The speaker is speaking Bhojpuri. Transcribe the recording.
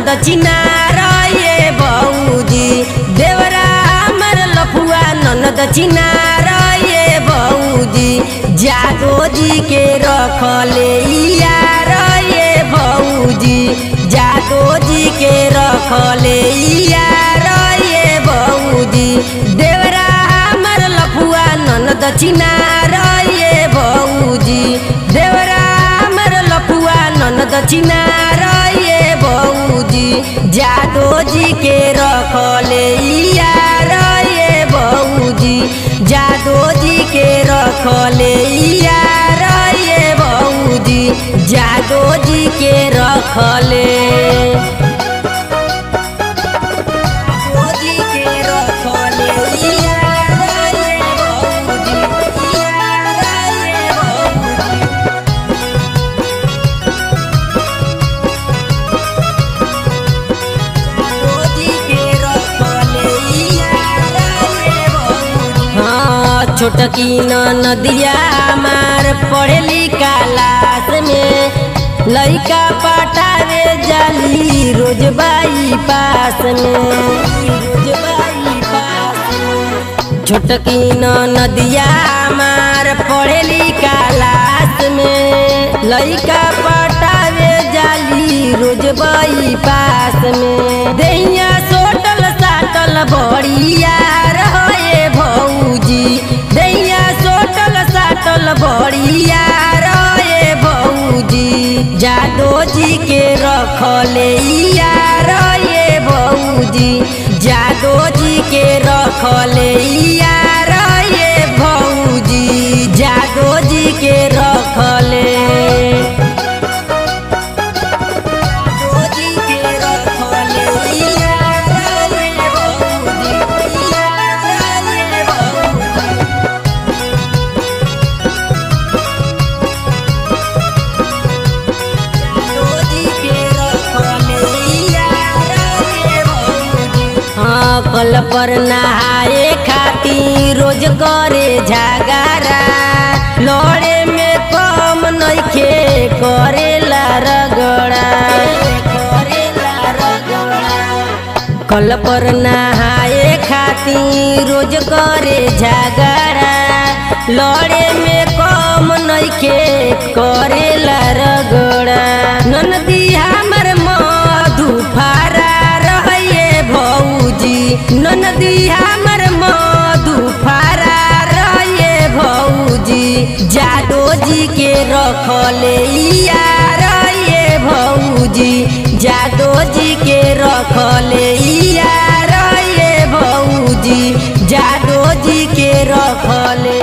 ननद चिनार ये भौजी, देवरा हमर लफुआ ननद चिनार ये भौजी, जादो जी के रखले यार ये भौजी, जादो जी के रखले यार ये भौजी, देवरा हमर लफुआ ननद चिनार ये भौजी, देवरा हमर लफुआ ननद चिनार ये भौजी, जादो जी के रखले यार ये भौजी, जादो जी के रखले यार ये भौजी, जादो जी के रखले छोटकी नदिया मार पढ़ेली क्लास में, लइका पटावे जाली रोज बाई पास में, छोटकी नदिया मार पढ़ेली क्लास में, लइका पटावे जाली रोज बाई पास में, देहिया सोटल साटल बड़िया रहे भौजी, दैया सोटल साटल बड़िया रे भौजी, जादो जी के रखले यार ये भौजी, जादो जी के रखले यार ये भौजी, जादो जी के रखले कल पर नहाए खातिर रोज करे झगड़ा, लड़े में कम नइखे करेला रगड़ा, कल पर नहाए खातिर रोज करे झगड़ा, लड़े में कम नइखे करेला रगड़ा, ननदी हमर मधुफारा रहे भौजी, ननदी हमर मधुफारा रहे भौजी, जादो जी के रखले यार ये भौजी, जादो जी के रखले यार ये भौजी, जादो जी के रखले।